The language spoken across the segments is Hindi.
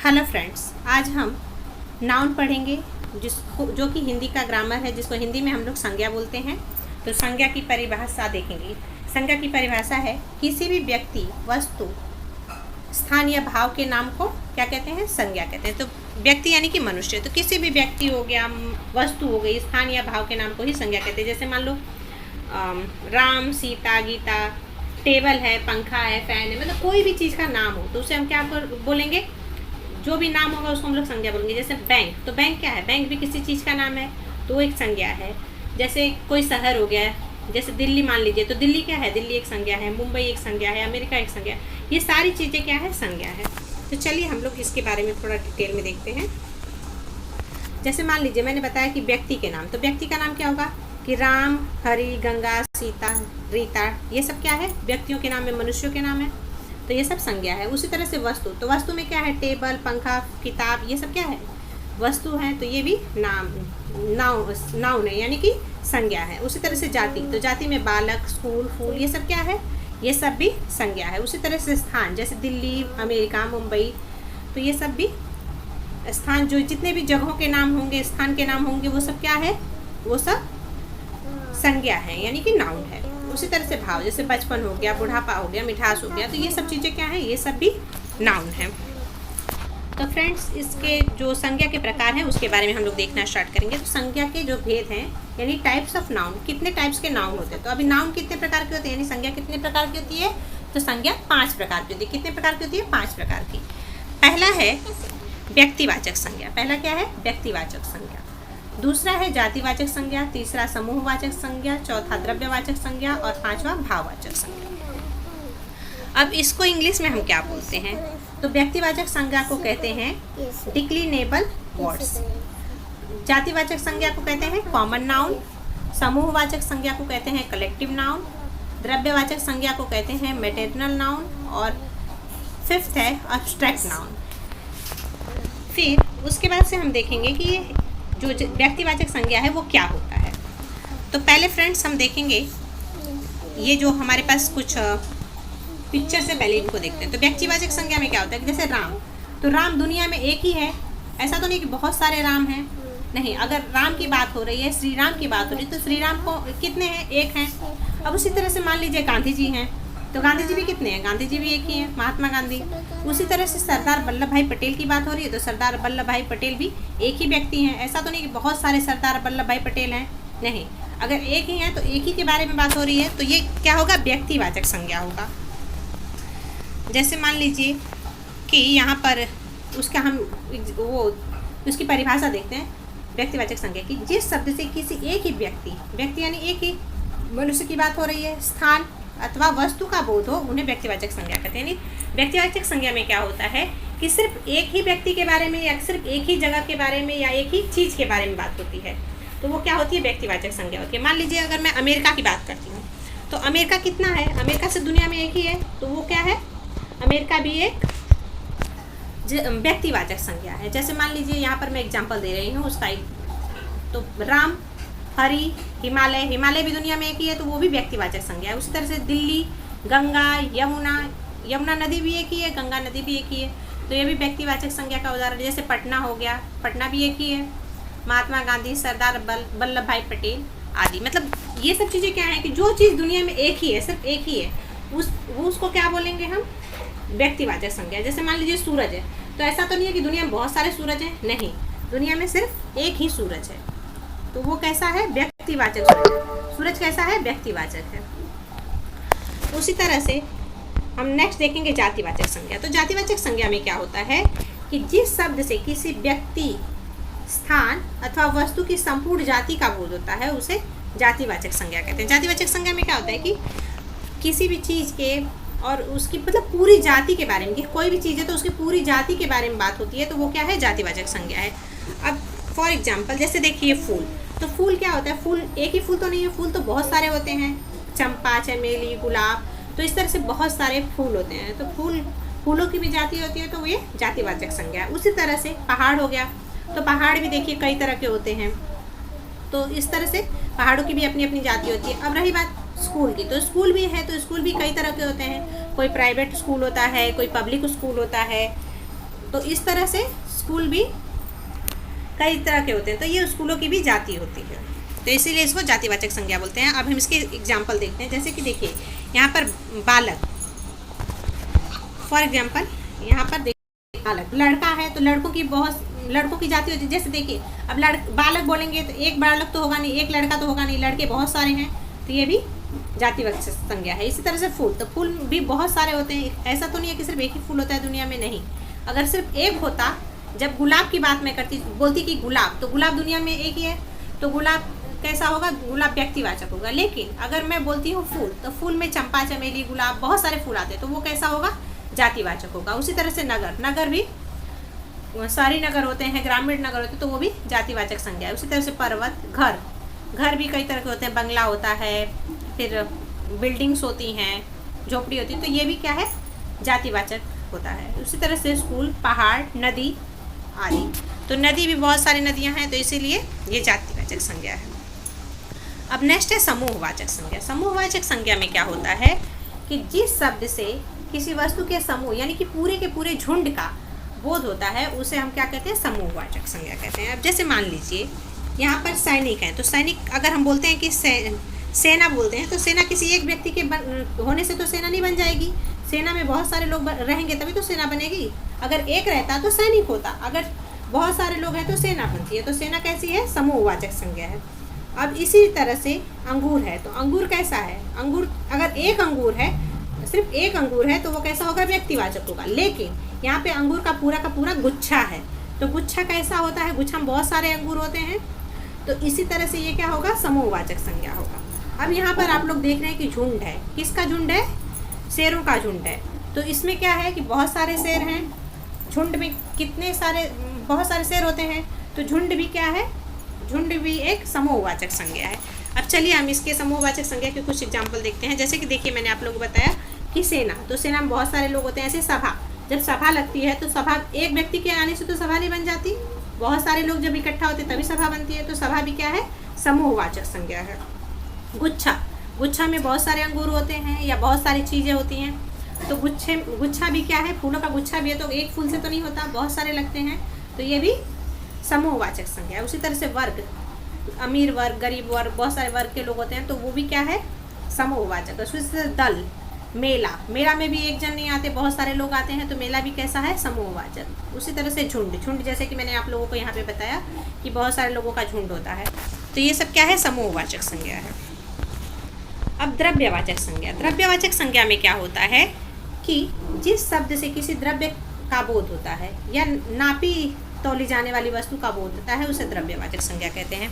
हेलो फ्रेंड्स, आज हम नाउन पढ़ेंगे जिसको जो कि हिंदी का ग्रामर है, जिसको हिंदी में हम लोग संज्ञा बोलते हैं। तो संज्ञा की परिभाषा देखेंगे। संज्ञा की परिभाषा है किसी भी व्यक्ति, वस्तु, स्थान या भाव के नाम को क्या कहते हैं? संज्ञा कहते हैं। तो व्यक्ति यानी कि मनुष्य, तो किसी भी व्यक्ति हो गया, वस्तु हो गई, स्थान या भाव के नाम को ही संज्ञा कहते हैं। जैसे मान लो राम, सीता, गीता, टेबल है, पंखा है, फैन है, मतलब कोई भी चीज़ का नाम हो तो उसे हम क्या बोलेंगे? जो भी नाम होगा उसको हम लोग संज्ञा बोलेंगे। जैसे बैंक, तो बैंक क्या है? बैंक भी किसी चीज़ का नाम है तो वो एक संज्ञा है। जैसे कोई शहर हो गया, जैसे दिल्ली मान लीजिए, तो दिल्ली क्या है? दिल्ली एक संज्ञा है, मुंबई एक संज्ञा है, अमेरिका एक संज्ञा है। ये सारी चीज़ें क्या है? संज्ञा है। तो चलिए हम लोग इसके बारे में थोड़ा डिटेल में देखते हैं। जैसे मान लीजिए मैंने बताया कि व्यक्ति के नाम, तो व्यक्ति का नाम क्या होगा? कि राम, हरि, गंगा, सीता, रीता, ये सब क्या है? व्यक्तियों के नाम है, मनुष्यों के नाम है, तो ये सब संज्ञा है। उसी तरह से वस्तु, तो वस्तु में क्या है? टेबल, पंखा, किताब, ये सब क्या है? वस्तु है, तो ये भी नाउन है, यानी कि संज्ञा है। उसी तरह से जाति, तो जाति में बालक, स्कूल, फूल, ये सब क्या है? ये सब भी संज्ञा है। उसी तरह से स्थान, जैसे दिल्ली, अमेरिका, मुंबई, तो ये सब भी स्थान, जो जितने भी जगहों के नाम होंगे, स्थान के नाम होंगे, वो सब क्या है? वो सब संज्ञा है, यानी कि नाउन है। उसी तरह से भाव, जैसे बचपन हो गया, बुढ़ापा हो गया, मिठास हो गया, तो ये सब चीज़ें क्या है? ये सब भी नाउन है। तो फ्रेंड्स, इसके जो संज्ञा के प्रकार हैं उसके बारे में हम लोग देखना स्टार्ट करेंगे। तो संज्ञा के जो भेद हैं, यानी टाइप्स ऑफ नाउन, कितने टाइप्स के नाउन होते हैं। तो अभी नाउन कितने प्रकार के होते हैं, यानी संज्ञा कितने प्रकार की होती है? तो संज्ञा 5 प्रकार की होती है। कितने प्रकार की होती है? 5 प्रकार की। पहला है व्यक्तिवाचक संज्ञा। पहला क्या है? व्यक्तिवाचक संज्ञा। दूसरा है जातिवाचक संज्ञा, तीसरा समूहवाचक संज्ञा, चौथा द्रव्यवाचक संज्ञा और पांचवा भाववाचक संज्ञा। अब इसको इंग्लिश में हम क्या बोलते हैं? तो व्यक्तिवाचक संज्ञा को कहते हैं डिक्लिनेबल वर्ड्स, जातिवाचक संज्ञा को कहते हैं कॉमन नाउन, समूहवाचक संज्ञा को कहते हैं कलेक्टिव नाउन, द्रव्यवाचक संज्ञा को कहते हैं मैटरनल नाउन और फिफ्थ है एब्स्ट्रैक्ट नाउन। फिर उसके बाद से हम देखेंगे कि ये जो व्यक्तिवाचक संज्ञा है वो क्या होता है। तो पहले फ्रेंड्स हम देखेंगे ये जो हमारे पास कुछ पिक्चर से पहले इनको देखते हैं। तो व्यक्तिवाचक संज्ञा में क्या होता है कि जैसे राम, तो राम दुनिया में एक ही है, ऐसा तो नहीं कि बहुत सारे राम हैं, नहीं। अगर राम की बात हो रही है, श्री राम की बात हो रही है, तो श्री राम को कितने हैं? एक हैं। अब उसी तरह से मान लीजिए गांधी जी हैं, तो गांधी जी भी कितने हैं? गांधी जी भी एक ही हैं, महात्मा गांधी। उसी तरह से सरदार वल्लभ भाई पटेल की बात हो रही है, तो सरदार वल्लभ भाई पटेल भी एक ही व्यक्ति हैं, ऐसा तो नहीं कि बहुत सारे सरदार वल्लभ भाई पटेल हैं, नहीं। अगर एक ही हैं तो एक ही के बारे में बात हो रही है, तो ये क्या होगा? व्यक्तिवाचक संज्ञा होगा। जैसे मान लीजिए कि यहाँ पर उसका हम उसकी परिभाषा देखते हैं व्यक्तिवाचक संज्ञा की। जिस शब्द से किसी एक ही व्यक्ति यानी एक ही मनुष्य की बात हो रही है, स्थान अथवा वस्तु का बोध हो, उन्हें व्यक्तिवाचक संज्ञा कहते हैं। यानी व्यक्तिवाचक संज्ञा में क्या होता है कि सिर्फ एक ही व्यक्ति के बारे में या सिर्फ एक ही जगह के बारे में या एक ही चीज़ के बारे में बात होती है, तो वो क्या होती है? व्यक्तिवाचक संज्ञा होती है। मान लीजिए अगर मैं अमेरिका की बात करती हूँ, तो अमेरिका कितना है? अमेरिका से दुनिया में एक ही है, तो वो क्या है? अमेरिका भी एक व्यक्तिवाचक संज्ञा है। जैसे मान लीजिए यहाँ पर मैं एग्जाम्पल दे रही हूँ उसका, तो राम, हरि, हिमालय भी दुनिया में एक ही है, तो वो भी व्यक्तिवाचक संज्ञा है। उसी तरह से दिल्ली, गंगा, यमुना नदी भी एक ही है, गंगा नदी भी एक ही है, तो ये भी व्यक्तिवाचक संज्ञा का उदाहरण है। जैसे पटना हो गया, पटना भी एक ही है, महात्मा गांधी, सरदार वल्लभ भाई पटेल आदि। मतलब ये सब चीज़ें क्या है कि जो चीज़ दुनिया में एक ही है, सिर्फ एक ही है, उसको क्या बोलेंगे हम? व्यक्तिवाचक संज्ञा। जैसे मान लीजिए सूरज है, तो ऐसा तो नहीं है कि दुनिया में बहुत सारे सूरज हैं, नहीं, दुनिया में सिर्फ एक ही सूरज है, तो वो कैसा है? व्यक्तिवाचक सूरज। सूरज कैसा है? व्यक्तिवाचक है। उसी तरह से हम नेक्स्ट देखेंगे जातिवाचक संज्ञा। तो जातिवाचक संज्ञा में क्या होता है कि जिस शब्द से किसी व्यक्ति, स्थान अथवा वस्तु की संपूर्ण जाति का बोध होता है, उसे जातिवाचक संज्ञा कहते हैं। जातिवाचक संज्ञा में क्या होता है कि किसी भी चीज़ के और उसकी मतलब पूरी जाति के बारे में, कि कोई भी चीज़ है तो उसकी पूरी जाति के बारे में बात होती है, तो वो क्या है? जातिवाचक संज्ञा है। अब फॉर एग्जाम्पल जैसे देखिए फूल, तो फूल क्या होता है? फूल एक ही फूल तो नहीं है, फूल तो बहुत सारे होते हैं, चंपा, चमेली, गुलाब, तो इस तरह से बहुत सारे फूल होते हैं, तो फूलों की भी जाति होती है, तो ये जातिवाचक संज्ञा है। उसी तरह से पहाड़ हो गया, तो पहाड़ भी देखिए कई तरह के होते हैं, तो इस तरह से पहाड़ों की भी अपनी अपनी जाति होती है। अब रही बात स्कूल की, तो स्कूल भी है, तो स्कूल भी कई तरह के होते हैं, कोई प्राइवेट स्कूल होता है, कोई पब्लिक स्कूल होता है, तो इस तरह से स्कूल भी कई तरह के होते हैं, तो ये स्कूलों की भी जाति होती है, तो इसीलिए इसको जातिवाचक संज्ञा बोलते हैं। अब हम इसके एग्जाम्पल देखते हैं, जैसे कि देखिए यहाँ पर बालक, फॉर एग्जाम्पल यहाँ पर देखिए बालक लड़का है, तो लड़कों की जाति होती है। जैसे देखिए अब बालक बोलेंगे तो एक बालक तो होगा नहीं, एक लड़का तो होगा नहीं, लड़के बहुत सारे हैं, तो ये भी जातिवाचक संज्ञा है। इसी तरह से फूल, तो फूल भी बहुत सारे होते हैं, ऐसा तो नहीं है कि सिर्फ एक ही फूल होता है दुनिया में, नहीं। अगर सिर्फ एक होता, जब गुलाब की बात मैं बोलती कि गुलाब, तो गुलाब दुनिया में एक ही है, तो गुलाब कैसा होगा, गुलाब व्यक्तिवाचक होगा। लेकिन अगर मैं बोलती हूँ फूल, तो फूल में चंपा, चमेली, गुलाब, बहुत सारे फूल आते हैं, तो वो कैसा होगा, जातिवाचक होगा। उसी तरह से नगर भी शहरी नगर होते हैं, ग्रामीण नगर होते हैं, तो वो भी जातिवाचक संज्ञा है। उसी तरह से पर्वत, घर भी कई तरह के होते हैं, बंगला होता है, फिर बिल्डिंग्स होती हैं, झोपड़ी होती है, तो ये भी क्या है, जातिवाचक होता है। उसी तरह से स्कूल, पहाड़, नदी आदि, तो नदी भी बहुत सारी नदियां हैं, तो इसीलिए ये जातिवाचक संज्ञा है। अब नेक्स्ट है समूहवाचक संज्ञा। समूहवाचक संज्ञा में क्या होता है कि जिस शब्द से किसी वस्तु के समूह यानी कि पूरे के पूरे झुंड का बोध होता है, उसे हम क्या कहते हैं, समूहवाचक संज्ञा कहते हैं। अब जैसे मान लीजिए यहाँ पर सैनिक हैं, तो सैनिक अगर हम बोलते हैं कि सेना बोलते हैं, तो सेना किसी एक व्यक्ति के होने से तो सेना नहीं बन जाएगी, सेना में बहुत सारे लोग रहेंगे तभी तो सेना बनेगी। अगर एक रहता तो सैनिक होता, अगर बहुत सारे लोग हैं तो सेना बनती है, तो सेना कैसी है, समूहवाचक संज्ञा है। अब इसी तरह से अंगूर है, तो अंगूर कैसा है, अंगूर अगर एक अंगूर है, सिर्फ एक अंगूर है, तो वो कैसा होगा, व्यक्तिवाचक होगा। लेकिन यहाँ पे अंगूर का पूरा गुच्छा है, तो गुच्छा कैसा होता है, गुच्छा में बहुत सारे अंगूर होते हैं, तो इसी तरह से ये क्या होगा, समूहवाचक संज्ञा होगा। अब यहाँ पर आप लोग देख रहे हैं कि झुंड है, किसका झुंड है, शेरों का झुंड है, तो इसमें क्या है कि बहुत सारे शेर हैं, झुंड में बहुत सारे शेर होते हैं, तो झुंड भी क्या है, झुंड भी एक समूहवाचक संज्ञा है। अब चलिए हम इसके समूहवाचक संज्ञा के कुछ एग्जाम्पल देखते हैं। जैसे कि देखिए मैंने आप लोगों को बताया कि सेना, तो सेना में बहुत सारे लोग होते हैं। ऐसे सभा, जब सभा लगती है तो सभा एक व्यक्ति के आने से तो सभा नहीं बन जाती, बहुत सारे लोग जब इकट्ठा होते तभी सभा बनती है, तो सभा भी क्या है, समूहवाचक संज्ञा है। गुच्छा में बहुत सारे अंगूर होते हैं या बहुत सारी चीज़ें होती हैं, तो गुच्छा भी क्या है, फूलों का गुच्छा भी है, तो एक फूल से तो नहीं होता, बहुत सारे लगते हैं, तो ये भी समूहवाचक संज्ञा है। उसी तरह से वर्ग, अमीर वर्ग, गरीब वर्ग, बहुत सारे वर्ग के लोग होते हैं, तो वो भी क्या है, समूहवाचक। उसी से दल, मेला में भी एक जन नहीं आते, बहुत सारे लोग आते हैं, तो मेला भी कैसा है, समूहवाचक। उसी तरह से झुंड, जैसे कि मैंने आप लोगों को यहाँ पे बताया कि बहुत सारे लोगों का झुंड होता है, तो ये सब क्या है, समूहवाचक संज्ञा है। अब द्रव्यवाचक संज्ञा में क्या होता है कि जिस शब्द से किसी द्रव्य का बोध होता है या नापी तौली जाने वाली वस्तु का बोध होता है, उसे द्रव्यवाचक संज्ञा कहते हैं।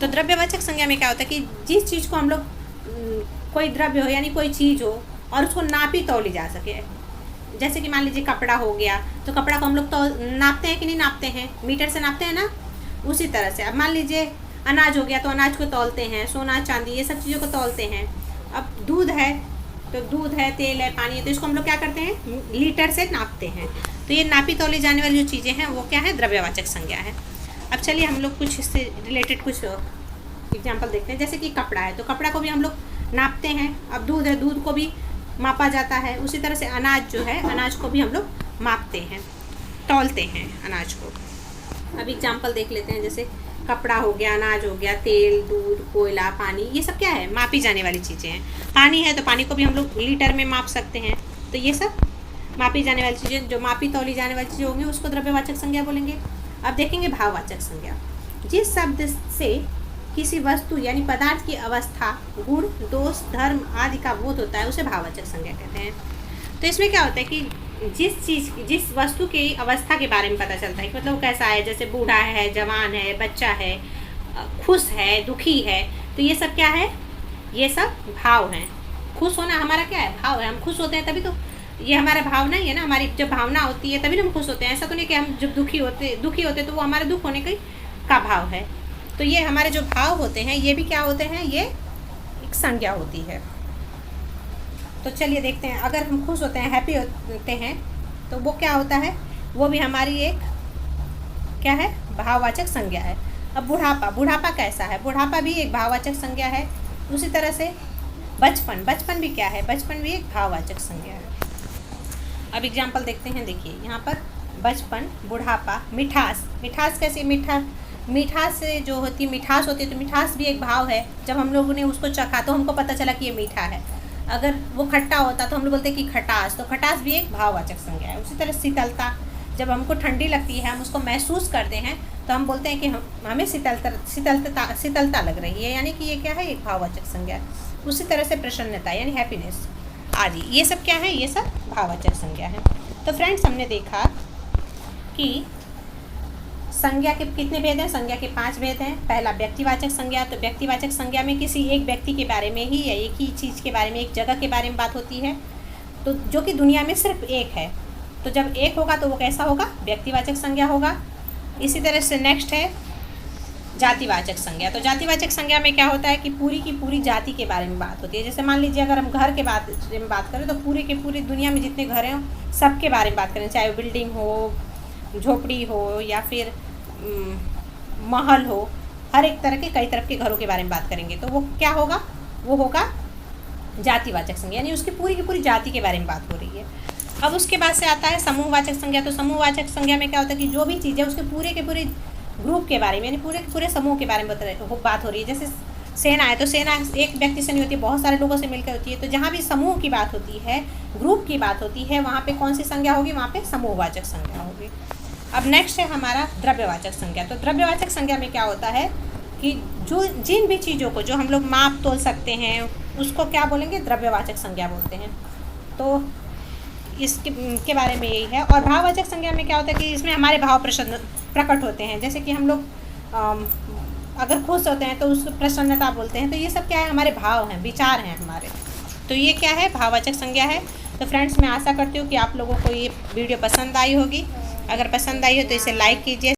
तो द्रव्यवाचक संज्ञा में क्या होता है कि जिस चीज़ को हम लोग कोई द्रव्य हो यानी कोई चीज़ हो और उसको नापी तौली जा सके, जैसे कि मान लीजिए कपड़ा हो गया, तो कपड़ा को हम लोग तो नापते हैं कि नहीं नापते हैं, मीटर से नापते हैं ना। उसी तरह से अब मान लीजिए अनाज हो गया, तो अनाज को तौलते हैं, सोना चांदी ये सब चीज़ों को तौलते हैं। अब दूध है, तो दूध है, तेल है, पानी है, तो इसको हम लोग क्या करते हैं, लीटर से नापते हैं। तो ये नापी तौली जाने वाली जो चीज़ें हैं वो क्या है, द्रव्यवाचक संज्ञा है। अब चलिए हम लोग कुछ इससे रिलेटेड कुछ एग्जाम्पल देखते हैं। जैसे कि कपड़ा है, तो कपड़ा को भी हम लोग नापते हैं। अब दूध है, दूध को भी मापा जाता है। उसी तरह से अनाज जो है, अनाज को भी हम लोग मापते हैं, तौलते हैं अनाज को। अब एग्जाम्पल देख लेते हैं, जैसे कपड़ा हो गया, अनाज हो गया, तेल, दूध, कोयला, पानी, ये सब क्या है, मापी जाने वाली चीज़ें हैं। पानी है तो पानी को भी हम लोग लीटर में माप सकते हैं, तो ये सब मापी जाने वाली चीज़ें, जो मापी तौली जाने वाली चीज़ें होंगी उसको द्रव्यवाचक संज्ञा बोलेंगे। अब देखेंगे भाववाचक संज्ञा। जिस शब्द से किसी वस्तु यानी पदार्थ की अवस्था, गुण, दोष, धर्म आदि का बोध होता है, उसे भाववाचक संज्ञा कहते हैं। तो इसमें क्या होता है कि जिस वस्तु की अवस्था के बारे में पता चलता है कि मतलब वो कैसा है, जैसे बूढ़ा है, जवान है, बच्चा है, खुश है, दुखी है, तो ये सब क्या है, ये सब भाव हैं। खुश होना हमारा क्या है, भाव है, हम खुश होते हैं तभी तो ये हमारा भावना ही है ना, हमारी जब भावना होती है तभी हम खुश होते हैं। ऐसा तो नहीं कि हम जब दुखी होते तो वो हमारे दुख होने का भाव है। तो ये हमारे जो भाव होते हैं ये भी क्या होते हैं, ये एक संज्ञा होती है। तो चलिए देखते हैं, अगर हम खुश होते हैं, हैप्पी होते हैं, तो वो क्या होता है, वो भी हमारी एक क्या है, भाववाचक संज्ञा है। अब बुढ़ापा कैसा है, बुढ़ापा भी एक भाववाचक संज्ञा है। उसी तरह से बचपन भी क्या है, बचपन भी एक भाववाचक संज्ञा है। अब एग्जाम्पल देखते हैं, देखिए यहाँ पर बचपन, बुढ़ापा, मिठास। मिठास कैसे? मिठास जो होती है, मिठास होती है, तो मिठास भी एक भाव है। जब हम लोगों ने उसको चखा तो हमको पता चला कि ये मीठा है। अगर वो खट्टा होता तो हम लोग बोलते हैं कि खटास, तो खटास भी एक भाववाचक संज्ञा है। उसी तरह शीतलता, जब हमको ठंडी लगती है, हम उसको महसूस करते हैं तो हम बोलते हैं कि हमें शीतलता लग रही है, यानी कि ये क्या है? एक भाववाचक संज्ञा है। उसी तरह से प्रसन्नता यानी हैप्पीनेस आदि, ये सब क्या है? ये सब भाववाचक संज्ञा है। तो फ्रेंड्स, हमने देखा कि संज्ञा के कितने भेद हैं? संज्ञा के 5 भेद हैं। पहला व्यक्तिवाचक संज्ञा। तो व्यक्तिवाचक संज्ञा में किसी एक व्यक्ति के बारे में ही या एक ही चीज़ के बारे में, एक जगह के बारे में बात होती है, तो जो कि दुनिया में सिर्फ एक है। तो जब एक होगा तो वो कैसा होगा? व्यक्तिवाचक संज्ञा होगा। इसी तरह से नेक्स्ट है जातिवाचक संज्ञा। तो जातिवाचक संज्ञा में क्या होता है कि पूरी की पूरी जाति के बारे में बात होती है। जैसे मान लीजिए अगर हम घर के बारे में बात करें तो पूरे के पूरी दुनिया में जितने घर हैं सबके बारे में बात करें, चाहे वो बिल्डिंग हो, झोपड़ी हो या फिर महल हो, हर एक तरह के, कई तरह के घरों के बारे में बात करेंगे तो वो क्या होगा? वो होगा जातिवाचक संज्ञा, यानी उसकी पूरी की पूरी जाति के बारे में बात हो रही है। अब उसके बाद से आता है समूहवाचक संज्ञा। तो समूहवाचक संज्ञा में क्या होता है कि जो भी चीज़ है उसके पूरे के पूरे ग्रुप के बारे में, यानी पूरे के पूरे समूह के बारे में बात हो रही है। जैसे सेना है तो सेना एक व्यक्ति से नहीं होती है, बहुत सारे लोगों से मिलकर होती है। तो जहाँ भी समूह की बात होती है, ग्रुप की बात होती है, वहाँ पे कौन सी संज्ञा होगी? वहाँ पे समूहवाचक संज्ञा होगी। अब नेक्स्ट है हमारा द्रव्यवाचक संज्ञा। तो द्रव्यवाचक संज्ञा में क्या होता है कि जो जिन भी चीज़ों को जो हम लोग माप तोल सकते हैं उसको क्या बोलेंगे? द्रव्यवाचक संज्ञा बोलते हैं। तो इसके बारे में यही है। और भाववाचक संज्ञा में क्या होता है कि इसमें हमारे भाव प्रकट होते हैं। जैसे कि हम लोग अगर खुश होते हैं तो उसको प्रसन्नता बोलते हैं। तो ये सब क्या है? हमारे भाव हैं, विचार हैं हमारे। तो ये क्या है? भाववाचक संज्ञा है। तो फ्रेंड्स, मैं आशा करती हूँ कि आप लोगों को ये वीडियो पसंद आई होगी। अगर पसंद आई हो तो इसे लाइक कीजिए।